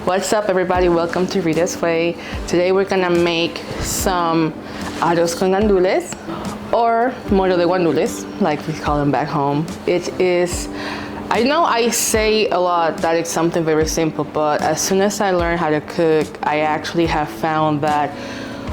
What's up, everybody? Welcome to Rita's Way. Today we're gonna make some Arroz con Guandules, or Moro de Guandules, like we call them back home. It is, I know I say a lot that it's something very simple, but as soon as I learned how to cook, I actually have found that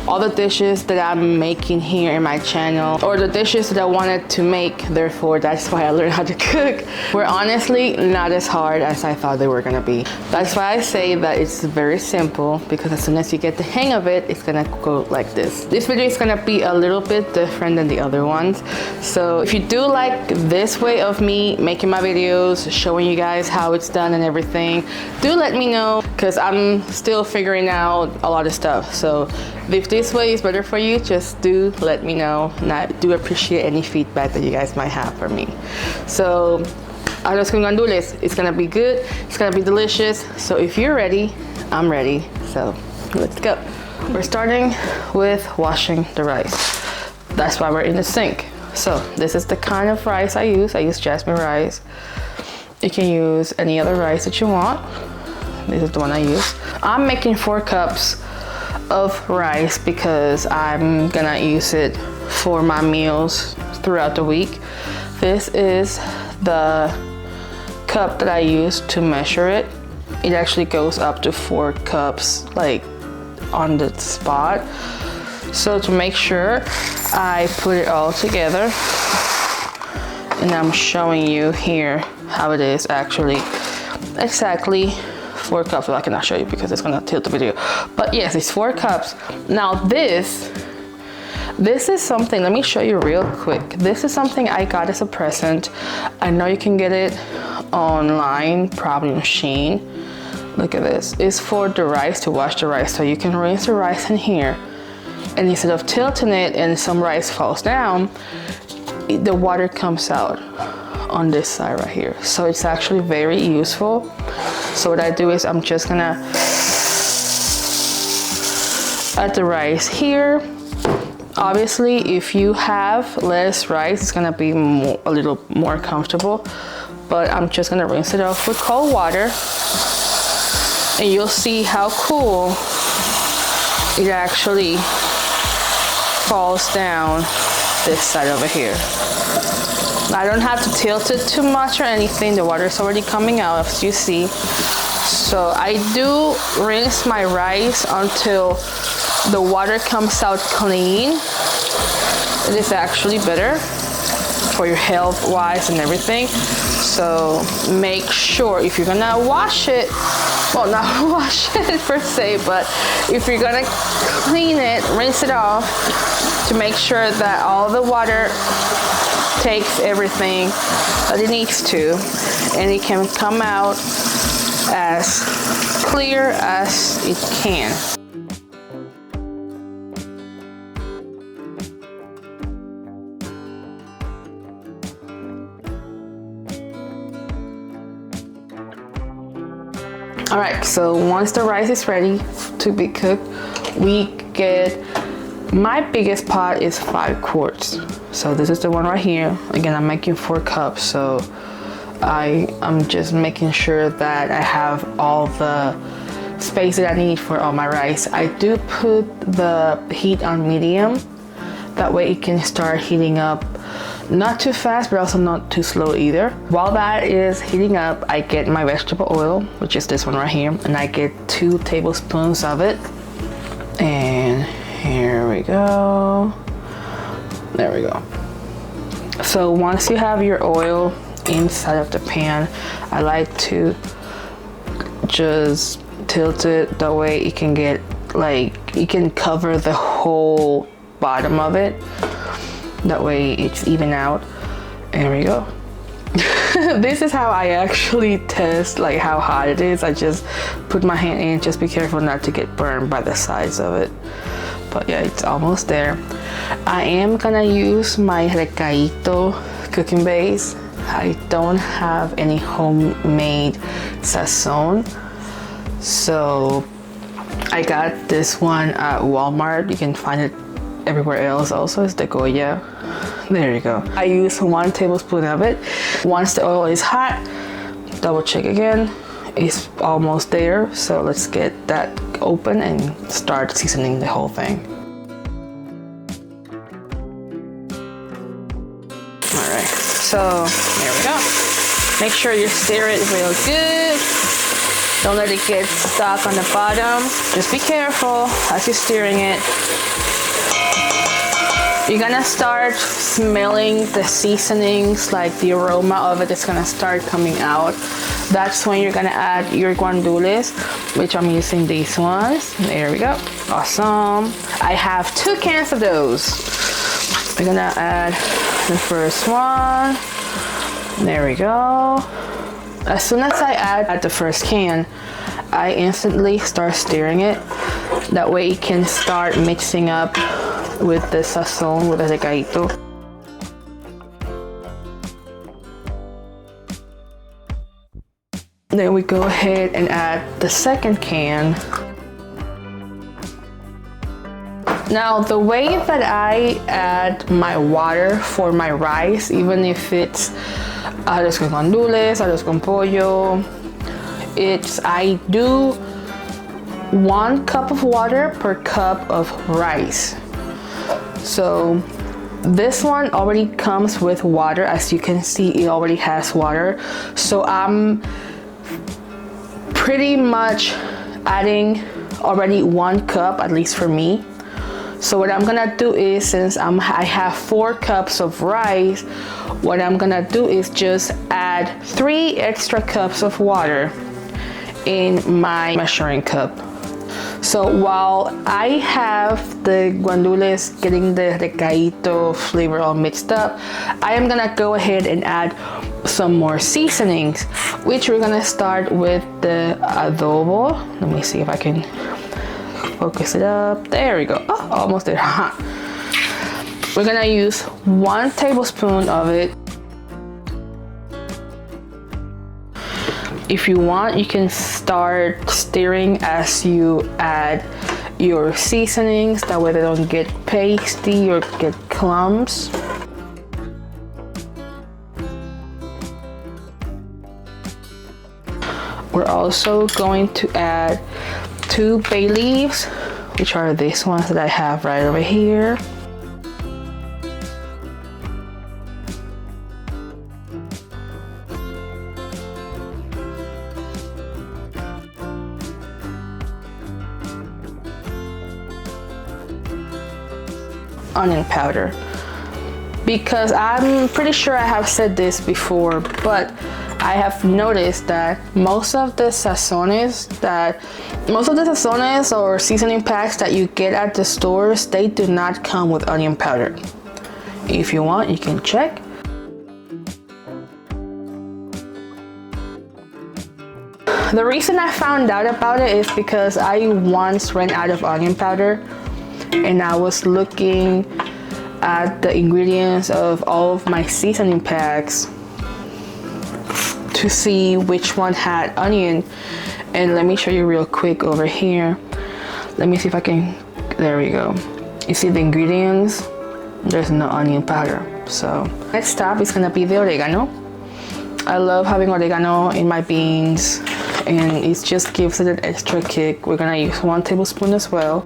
all the dishes that I'm making here in my channel, or the dishes that I wanted to make, therefore that's why I learned how to cook, were honestly not as hard as I thought they were gonna be. That's why I say that it's very simple, because as soon as you get the hang of it, it's gonna go like this. This video is gonna be a little bit different than the other ones. So if you do like this way of me making my videos, showing you guys how it's done and everything, do let me know, because I'm still figuring out a lot of stuff. So if this way is better for you, just do let me know, and I do appreciate any feedback that you guys might have for me. So Arroz con Guandules, it's gonna be good, it's gonna be delicious. So if you're ready, I'm ready. So let's go. We're starting with washing the rice. That's why we're in the sink. So this is the kind of rice I use. I use jasmine rice. You can use any other rice that you want. This is the one I use. I'm making 4 cups of rice because I'm gonna use it for my meals throughout the week. This is the cup that I use to measure it. It actually goes up to 4 cups, like on the spot. So to make sure, I put it all together, and I'm showing you here how it is actually exactly 4 cups. Well, I cannot show you because it's gonna tilt the video, but yes, it's 4 cups. Now this is something, let me show you real quick. This is something I got as a present. I know you can get it online, probably on Shein. Look at this. It's for the rice, to wash the rice. So you can rinse the rice in here, and instead of tilting it and some rice falls down, the water comes out on this side right here. So it's actually very useful. So what I do is I'm just gonna add the rice here. Obviously, if you have less rice, it's gonna be a little more comfortable, but I'm just gonna rinse it off with cold water, and you'll see how cool it actually falls down this side over here. I don't have to tilt it too much or anything. The water is already coming out, as you see. So I do rinse my rice until the water comes out clean. It is actually better for your health wise and everything. So make sure, if you're gonna wash it, well, not wash it per se, but if you're gonna clean it, rinse it off, to make sure that all the water takes everything that it needs to, and it can come out as clear as it can. All right, so once the rice is ready to be cooked, we get, my biggest pot is 5 quarts. So this is the one right here. Again, I'm making 4 cups, so I'm just making sure that I have all the space that I need for all my rice. I do put the heat on medium. That way it can start heating up, not too fast, but also not too slow either. While that is heating up, I get my vegetable oil, which is this one right here, and I get 2 tablespoons of it. And here we go. There we go. So once you have your oil inside of the pan, I like to just tilt it that way it can get, like, it can cover the whole bottom of it. That way it's even out. There we go. This is how I actually test like how hot it is. I just put my hand in, just be careful not to get burned by the sides of it. But yeah, it's almost there. I am gonna use my Recaito cooking base. I don't have any homemade sazon, so I got this one at Walmart. You can find it everywhere else also. It's the Goya. There you go. I use 1 tablespoon of it. Once the oil is hot, double check again. is almost there. So let's get that open and start seasoning the whole thing. All right, so there we go. Make sure you stir it real good. Don't let it get stuck on the bottom. Just be careful as you're stirring it. You're gonna start smelling the seasonings, like the aroma of it is gonna start coming out. That's when you're gonna add your guandules, which I'm using these ones. There we go. Awesome. I have 2 cans of those. We're gonna add the first one. There we go. As soon as I add the first can, I instantly start stirring it. That way it can start mixing up with the sazon, with the recadito. Then we go ahead and add the second can. Now the way that I add my water for my rice, even if it's arroz con guandules, arroz con pollo, I do 1 cup of water per cup of rice. So this one already comes with water. As you can see, it already has water. So I'm pretty much adding already 1 cup, at least for me. So what I'm gonna do is, since I have 4 cups of rice, what I'm gonna do is just add 3 extra cups of water in my measuring cup. So while I have the guandules getting the recadito flavor all mixed up, I am gonna go ahead and add some more seasonings, which we're gonna start with the adobo. Let me see if I can focus it up. There we go. Oh, almost there. We're gonna use 1 tablespoon of it. If you want, you can start stirring as you add your seasonings. That way they don't get pasty or get clumps. We're also going to add 2 bay leaves, which are these ones that I have right over here. Onion powder, because I'm pretty sure I have said this before, but I have noticed that most of the sazones or seasoning packs that you get at the stores, they do not come with onion powder. If you want, you can check. The reason I found out about it is because I once ran out of onion powder, and I was looking at the ingredients of all of my seasoning packs to see which one had onion. And let me show you real quick over here. Let me see if I can, there we go. You see the ingredients? There's no onion powder. So next step is gonna be the oregano. I love having oregano in my beans, and it just gives it an extra kick. We're gonna use 1 tablespoon as well.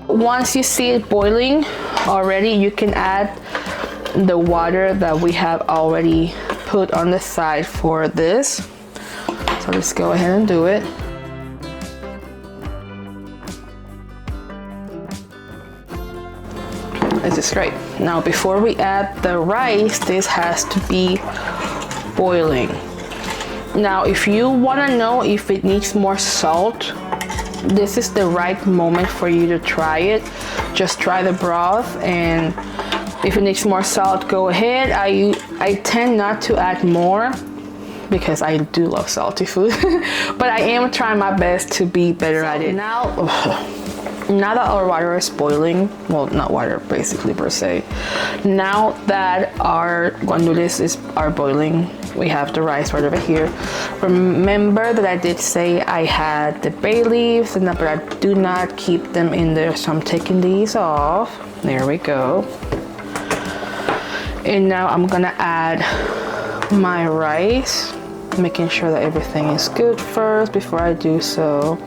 Once you see it boiling already, you can add the water that we have already put on the side for this. So let's go ahead and do it. This is great. Now before we add the rice, this has to be boiling. Now if you want to know if it needs more salt, this is the right moment for you to try it. Just try the broth, and if it needs more salt, go ahead. I tend not to add more because I do love salty food, but I am trying my best to be better at it. Now that our water is boiling, well, not water basically per se, now that our guandules are boiling, we have the rice right over here. Remember that I did say I had the bay leaves, but I do not keep them in there, so I'm taking these off. There we go. And now I'm gonna add my rice, making sure that everything is good first before I do so.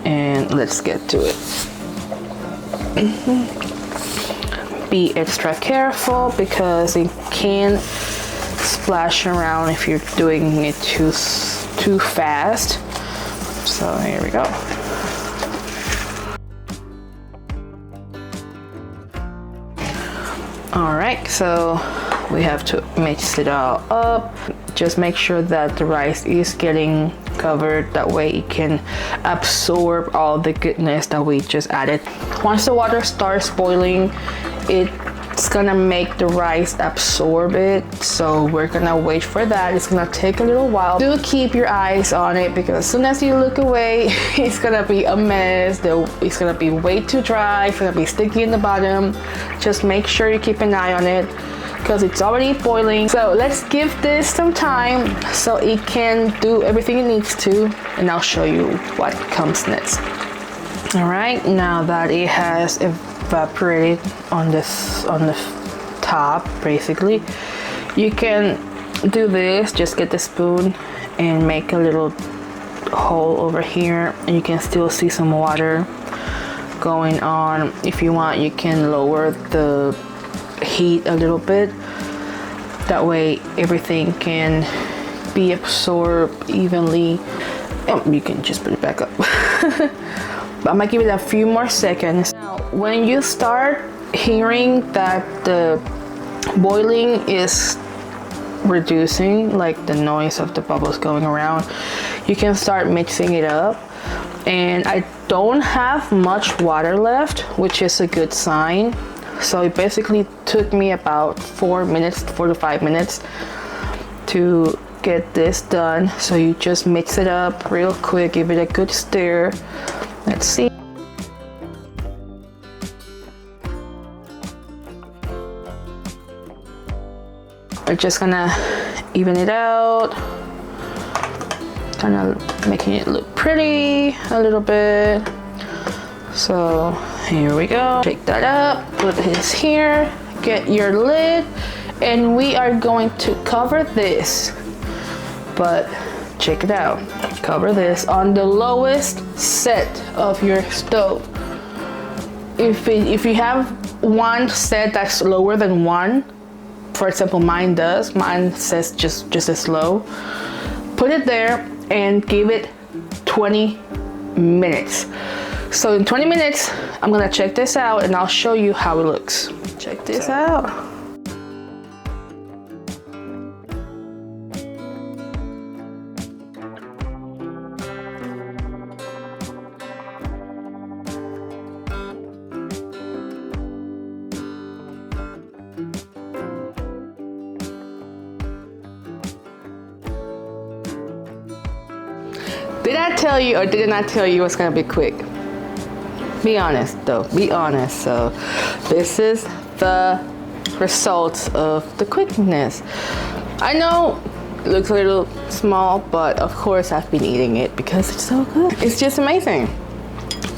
And let's get to it. Be extra careful because it can splash around if you're doing it too fast. So here we go. All right, so we have to mix it all up. Just make sure that the rice is getting covered, that way it can absorb all the goodness that we just added. Once the water starts boiling, it's gonna make the rice absorb it, so we're gonna wait for that. It's gonna take a little while. Do keep your eyes on it, because as soon as you look away, it's gonna be a mess. It's gonna be way too dry, it's gonna be sticky in the bottom. Just make sure you keep an eye on it, because it's already boiling. So let's give this some time so it can do everything it needs to, and I'll show you what comes next. All right, now that it has evaporated on the top, basically, you can do this. Just get the spoon and make a little hole over here, and you can still see some water going on. If you want, you can lower the heat a little bit, that way everything can be absorbed evenly. You can just put it back up. But I'm gonna give it a few more seconds. Now, when you start hearing that the boiling is reducing, like the noise of the bubbles going around, you can start mixing it up. And I don't have much water left, which is a good sign. So it basically took me about 4 to 5 minutes to get this done. So you just mix it up real quick, give it a good stir. Let's see. We're just gonna even it out, kind of making it look pretty a little bit. So here we go. Shake that up, put this here, get your lid, and we are going to cover this. But check it out. Cover this on the lowest set of your stove. If you have one set that's lower than 1, for example, mine does. Mine says just as low. Put it there and give it 20 minutes. So in 20 minutes, I'm gonna check this out and I'll show you how it looks. Check this out. Did I tell you or did I not tell you it's gonna be quick? Be honest though, be honest. So this is the results of the quickness. I know it looks a little small, but of course I've been eating it because it's so good. It's just amazing.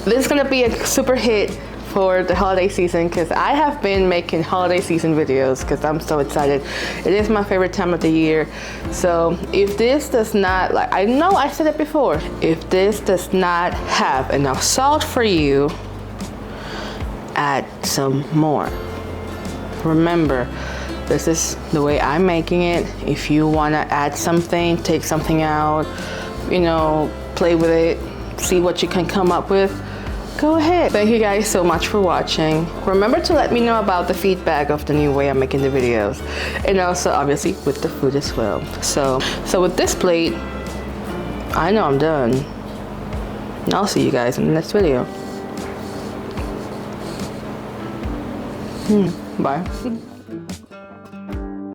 This is gonna be a super hit for the holiday season, because I have been making holiday season videos because I'm so excited. It is my favorite time of the year. So if this does not, like, I know I said it before, if this does not have enough salt for you, add some more. Remember, this is the way I'm making it. If you want to add something, take something out, you know, play with it, see what you can come up with, go ahead. Thank you guys so much for watching. Remember to let me know about the feedback of the new way I'm making the videos, and also obviously with the food as well. So with this plate, I know I'm done. And I'll see you guys in the next video. Bye.